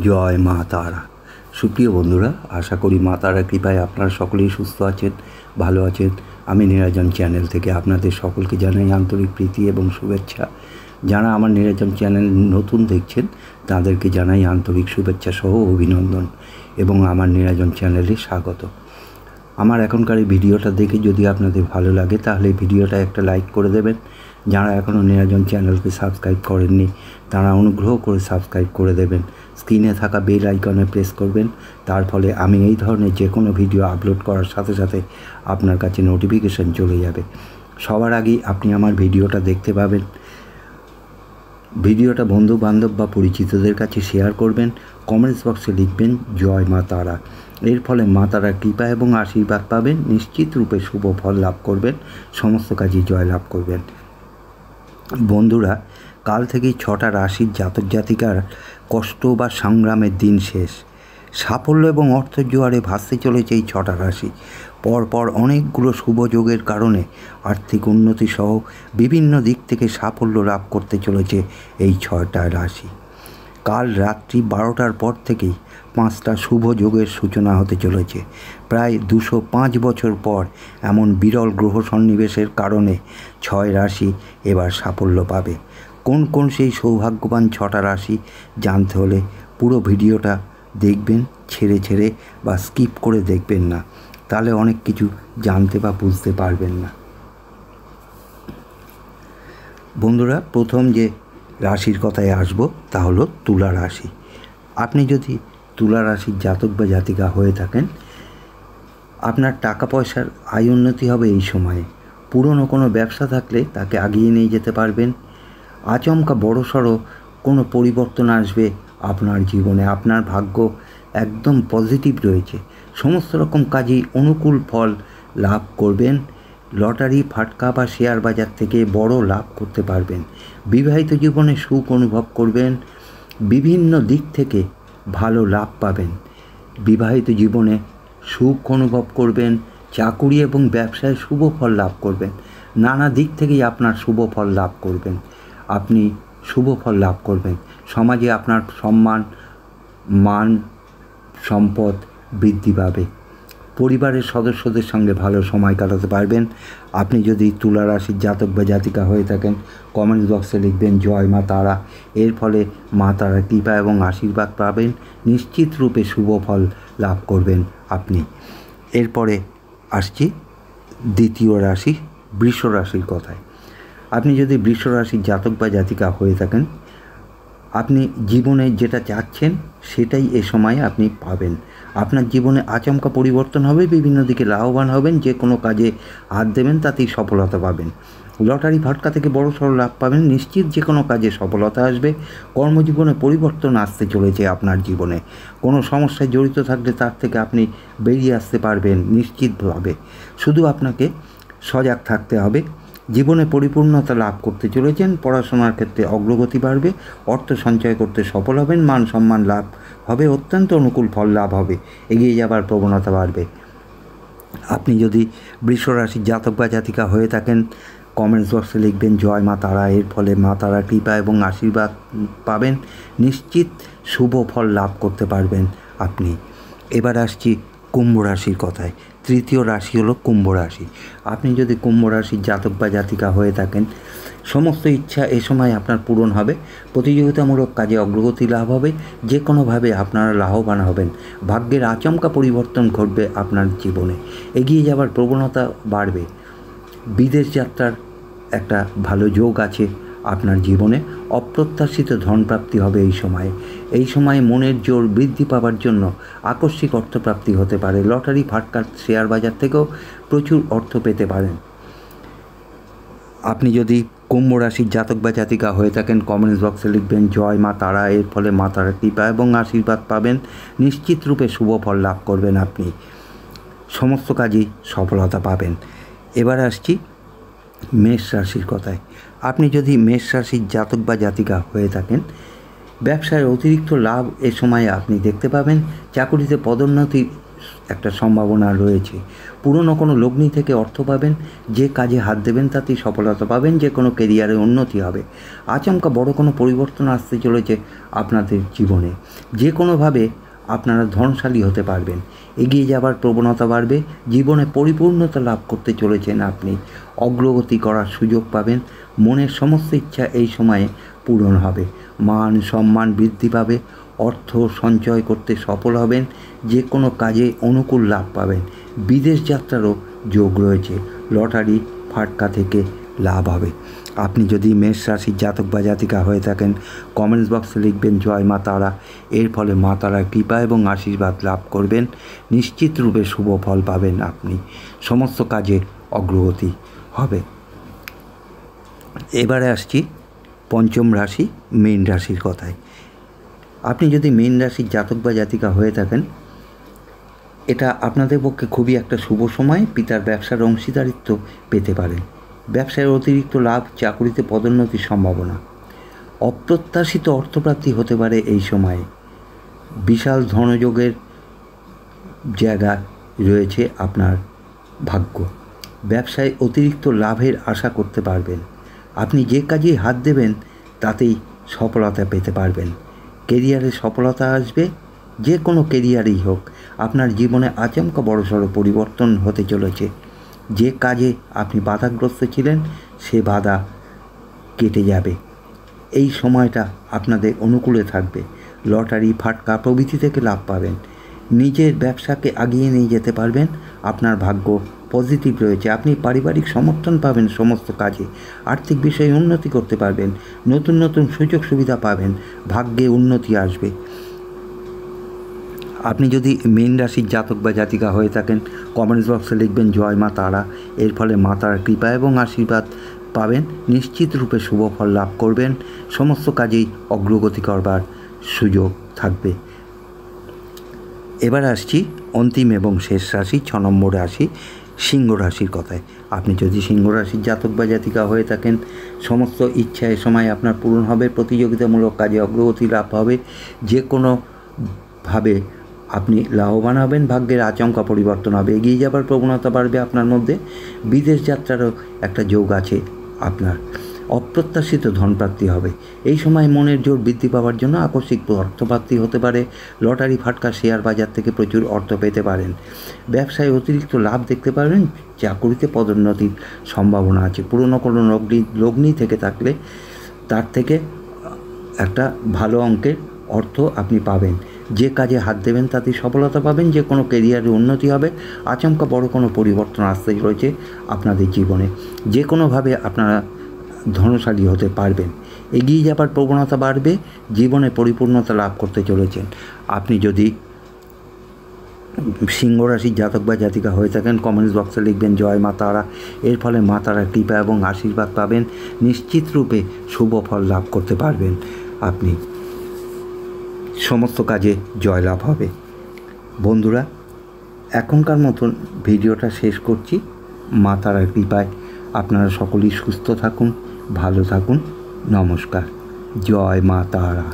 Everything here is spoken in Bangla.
জয় মা তারা। সুপ্রিয় বন্ধুরা, আশা করি মা তারার কৃপায় আপনারা সকলেই সুস্থ আছেন, ভালো আছেন। আমি নিরঞ্জন চ্যানেল থেকে আপনাদের সকলকে জানাই আন্তরিক প্রীতি এবং শুভেচ্ছা। যারা আমার নিরঞ্জন চ্যানেল নতুন দেখছেন তাদেরকে জানাই আন্তরিক শুভেচ্ছা সহ অভিনন্দন এবং আমার নিরঞ্জন চ্যানেলে স্বাগত। আমার এখনকার এই ভিডিওটা দেখে যদি আপনাদের ভালো লাগে তাহলে ভিডিওটা একটা লাইক করে দেবেন। যারা এখনও নিরঞ্জন চ্যানেলকে সাবস্ক্রাইব করেননি তারা অনুগ্রহ করে সাবস্ক্রাইব করে দেবেন। স্ক্রিনে থাকা বেল আইকনে প্রেস করবেন, তার ফলে আমি এই ধরনের যে কোনো ভিডিও আপলোড করার সাথে সাথে আপনার কাছে নোটিফিকেশান চলে যাবে। সবার আগেই আপনি আমার ভিডিওটা দেখতে পাবেন। ভিডিওটা বন্ধু বান্ধব বা পরিচিতদের কাছে শেয়ার করবেন, কমেন্টস বক্সে লিখবেন জয় মা তারা। এর ফলে মা তারার কৃপা এবং আশীর্বাদ পাবেন, নিশ্চিত রূপে শুভ ফল লাভ করবেন, সমস্ত কাজে জয় লাভ করবেন। বন্ধুরা, কাল থেকেই 6টা রাশির জাতক জাতিকার কষ্ট বা সংগ্রামের দিন শেষ। সাফল্য এবং অর্থের জোয়ারে ভাসতে চলেছে এই 6টা রাশি। পরপর অনেকগুলো শুভ যোগের কারণে আর্থিক উন্নতি সহ বিভিন্ন দিক থেকে সাফল্য লাভ করতে চলেছে এই 6টা রাশি। কাল রাত্রি 12টার পর থেকেই 5টা শুভ যোগের সূচনা হতে চলেছে। প্রায় 205 বছর পর এমন বিরল গ্রহ সন্নিবেশের কারণে 6 রাশি এবার সাফল্য পাবে। কোন কোন সেই সৌভাগ্যবান 6টা রাশি জানতে হলে পুরো ভিডিওটা দেখবেন, ছেড়ে ছেড়ে বা স্কিপ করে দেখবেন না, তাহলে অনেক কিছু জানতে বা বুঝতে পারবেন না। বন্ধুরা, প্রথম যে রাশির কথায় আসব তা হলো তুলা রাশি। আপনি যদি তুলা রাশির জাতক বা জাতিকা হয়ে থাকেন, আপনার টাকা পয়সার আয় উন্নতি হবে এই সময়ে। পুরনো কোনো ব্যবসা থাকলে তাকে আগিয়ে নিয়ে যেতে পারবেন। আচমকা বড়সড় কোনো পরিবর্তন আসবে আপনার জীবনে। আপনার ভাগ্য একদম পজিটিভ রয়েছে, সমস্ত রকম কাজেই অনুকূল ফল লাভ করবেন। লটারি, ফাটকা বা শেয়ার বাজার থেকে বড় লাভ করতে পারবেন। বিবাহিত জীবনে সুখ অনুভব করবেন, বিভিন্ন দিক থেকে ভালো লাভ পাবেন। বিবাহিত জীবনে সুখ অনুভব করবেন, চাকুরি এবং ব্যবসায় শুভ ফল লাভ করবেন। নানা দিক থেকেই আপনার শুভ ফল লাভ করবেন, আপনি শুভ ফল লাভ করবেন। সমাজে আপনার সম্মান, মান, সম্পদ বৃদ্ধি পাবে। পরিবারের সদস্যদের সঙ্গে ভালো সময় কাটাতে পারবেন। আপনি যদি তুলা রাশির জাতক বা জাতিকা হয়ে থাকেন, কমেন্ট বক্সে লিখবেন জয় মা তারা। এর ফলে মা তারার কৃপা এবং আশীর্বাদ পাবেন, নিশ্চিত রূপে শুভ ফল লাভ করবেন আপনি। এরপরে আসছি দ্বিতীয় রাশি বৃষ রাশির কথায়। আপনি যদি বৃষ রাশির জাতক বা জাতিকা হয়ে থাকেন, আপনি জীবনে যেটা চাচ্ছেন সেটাই এ সময়ে আপনি পাবেন। আপনার জীবনে আচমকা পরিবর্তন হবে, বিভিন্ন দিকে লাভবান হবেন। যে কোনো কাজে হাত দেবেন তাতেই সফলতা পাবেন। লটারি, ফাটকা থেকে বড়সড় লাভ পাবেন, নিশ্চিত যে কোনো কাজে সফলতা আসবে। কর্মজীবনে পরিবর্তন আসতে চলেছে আপনার জীবনে। কোনো সমস্যায় জড়িত থাকলে তার থেকে আপনি বেরিয়ে আসতে পারবেন নিশ্চিতভাবে। শুধু আপনাকে সজাগ থাকতে হবে। জীবনে পরিপূর্ণতা লাভ করতে চলেছেন। পড়াশোনার ক্ষেত্রে অগ্রগতি বাড়বে, অর্থ সঞ্চয় করতে সফল হবেন, মান সম্মান লাভ হবে, অত্যন্ত অনুকূল ফল লাভ হবে, এগিয়ে যাবার প্রবণতা বাড়বে। আপনি যদি বৃষ রাশির জাতক বা জাতিকা হয়ে থাকেন, কমেন্টস বক্সে লিখবেন জয় মা তারা। এর ফলে মা তারার কৃপা এবং আশীর্বাদ পাবেন, নিশ্চিত শুভ ফল লাভ করতে পারবেন আপনি। এবার আসছি কুম্ভ রাশির কথায়। তৃতীয় রাশি হলো কুম্ভ রাশি। আপনি যদি কুম্ভ রাশির জাতক বা জাতিকা হয়ে থাকেন, সমস্ত ইচ্ছা এ সময় আপনার পূরণ হবে। প্রতিযোগিতামূলক কাজে অগ্রগতি লাভ হবে, যে কোনোভাবে আপনারা লাভবান হবেন। ভাগ্যের আচমকা পরিবর্তন ঘটবে আপনার জীবনে, এগিয়ে যাওয়ার প্রবণতা বাড়বে। বিদেশ যাত্রার একটা ভালো যোগ আছে আপনার জীবনে। অপ্রত্যাশিত ধনপ্রাপ্তি হবে এই সময়ে। এই সময়ে মনের জোর বৃদ্ধি পাওয়ার জন্য আকস্মিক অর্থপ্রাপ্তি হতে পারে। লটারি, ফাটকা, শেয়ার বাজার থেকেও প্রচুর অর্থ পেতে পারেন। আপনি যদি কুম্ভ রাশির জাতক বা জাতিকা হয়ে থাকেন, কমেন্টস বক্সে লিখবেন জয় মা তারা। এর ফলে মা তারার কৃপা এবং আশীর্বাদ পাবেন, নিশ্চিত রূপে শুভ ফল লাভ করবেন আপনি। সমস্ত কাজেই সফলতা পাবেন। এবার আসছি মেষ রাশির কথায়। আপনি যদি মেষ রাশির জাতক বা জাতিকা হয়ে থাকেন, ব্যবসায় অতিরিক্ত লাভ এ সময়ে আপনি দেখতে পাবেন। চাকুরিতে পদোন্নতির একটা সম্ভাবনা রয়েছে। পুরনো কোনো লগ্নি থেকে অর্থ পাবেন, যে কাজে হাত দেবেন তাতেই সফলতা পাবেন, যে কোনো কেরিয়ারে উন্নতি হবে। আচমকা বড় কোনো পরিবর্তন আসতে চলেছে আপনাদের জীবনে। যে কোনোভাবে আপনারা ধনশালী হতে পারবেন, এগিয়ে যাবার প্রবণতা বাড়বে, জীবনে পরিপূর্ণতা লাভ করতে চলেছেন আপনি, অগ্রগতি করার সুযোগ পাবেন, মনের সমস্ত ইচ্ছা এই সময়ে পূরণ হবে, মান সম্মান বৃদ্ধি পাবে, অর্থ সঞ্চয় করতে সফল হবেন, যে কোনো কাজে অনুকূল লাভ পাবেন, বিদেশ যাত্রারও যোগ রয়েছে, লটারি ফাটকা থেকে লাভ হবে। আপনি যদি মেষ রাশির জাতক বা জাতিকা হয়ে থাকেন, কমেন্টস বক্সে লিখবেন জয় মা তারা। এর ফলে মা তারার কৃপা এবং আশীর্বাদ লাভ করবেন, নিশ্চিত রূপে শুভ ফল পাবেন আপনি, সমস্ত কাজে অগ্রগতি হবে। এবারে আসছি পঞ্চম রাশি মীন রাশির কথায়। আপনি যদি মীন রাশির জাতক বা জাতিকা হয়ে থাকেন, এটা আপনাদের পক্ষে খুবই একটা শুভ সময়। পিতার ব্যবসার অংশীদারিত্ব পেতে পারেন, ব্যবসায় অতিরিক্ত লাভ, চাকুরিতে পদোন্নতির সম্ভাবনা, অপ্রত্যাশিত অর্থপ্রাপ্তি হতে পারে এই সময়ে, বিশাল ধনযোগের জায়গা রয়েছে আপনার ভাগ্য, ব্যবসায় অতিরিক্ত লাভের আশা করতে পারবেন, আপনি যে কাজে হাত দেবেন তাতেই সফলতা পেতে পারবেন, কেরিয়ারে সফলতা আসবে, যে কোনো কেরিয়ারেই হোক আপনার জীবনে আচমকা বড়সড় পরিবর্তন হতে চলেছে। যে কাজে আপনি বাধাগ্রস্ত ছিলেন সে বাধা কেটে যাবে, এই সময়টা আপনাদের অনুকূলে থাকবে, লটারি ফাটকা প্রভৃতি থেকে লাভ পাবেন, নিজের ব্যবসাকে আগিয়ে নিয়ে যেতে পারবেন, আপনার ভাগ্য পজিটিভ রয়েছে, আপনি পারিবারিক সমর্থন পাবেন সমস্ত কাজে, আর্থিক বিষয়ে উন্নতি করতে পারবেন, নতুন নতুন সুযোগ সুবিধা পাবেন, ভাগ্যে উন্নতি আসবে। আপনি যদি মীন রাশির জাতক বা জাতিকা হয়ে থাকেন, কমেন্টস বক্সে লিখবেন জয় মা তারা। এর ফলে মা তারার কৃপা এবং আশীর্বাদ পাবেন, নিশ্চিত রূপে শুভ ফল লাভ করবেন, সমস্ত কাজেই অগ্রগতি করবার সুযোগ থাকবে। এবার আসছি অন্তিম এবং শেষ রাশি 6 নম্বর রাশি সিংহ রাশির কথায়। আপনি যদি সিংহ রাশির জাতক বা জাতিকা হয়ে থাকেন, সমস্ত ইচ্ছা এ সময় আপনার পূরণ হবে, প্রতিযোগিতামূলক কাজে অগ্রগতি লাভ হবে, যে কোনোভাবে আপনি লাভবান হবেন, ভাগ্যের আচমকা পরিবর্তন হবে, এগিয়ে যাবার প্রবণতা বাড়বে আপনার মধ্যে, বিদেশ যাত্রারও একটা যোগ আছে আপনার, অপ্রত্যাশিত ধনপ্রাপ্তি হবে। এই সময় মনের জোর বৃদ্ধি পাওয়ার জন্য আকস্মিক অর্থপ্রাপ্তি হতে পারে, লটারি ফাটকা শেয়ার বাজার থেকে প্রচুর অর্থ পেতে পারেন, ব্যবসায় অতিরিক্ত লাভ দেখতে পারবেন, চাকুরিতে পদোন্নতির সম্ভাবনা আছে, পুরনো কোনো লগ্নি থেকে থাকলে তার থেকে একটা ভালো অঙ্কের অর্থ আপনি পাবেন, যে কাজে হাত দেবেন তাতে সফলতা পাবেন, যে কোনো কেরিয়ারে উন্নতি হবে, আচমকা বড় কোনো পরিবর্তন আসতে রয়েছে আপনাদের জীবনে, যে কোনোভাবে আপনারা ধনশালী হতে পারবেন, এগিয়ে যাবার প্রবণতা বাড়বে, জীবনে পরিপূর্ণতা লাভ করতে চলেছেন। আপনি যদি সিংহ রাশির জাতক বা জাতিকা হয়ে থাকেন, কমেন্টস বক্সে লিখবেন জয় মা তারা। এর ফলে মা তারার কৃপা এবং আশীর্বাদ পাবেন, নিশ্চিত রূপে শুভ ফল লাভ করতে পারবেন আপনি, সমস্ত কাজে জয়লাভ হবে। বন্ধুরা, এখনকার মতন ভিডিওটা শেষ করছি। মা তারার কৃপায় আপনারা সকলেই সুস্থ থাকুন, ভালো থাকুন, নমস্কার, জয় মা তারা।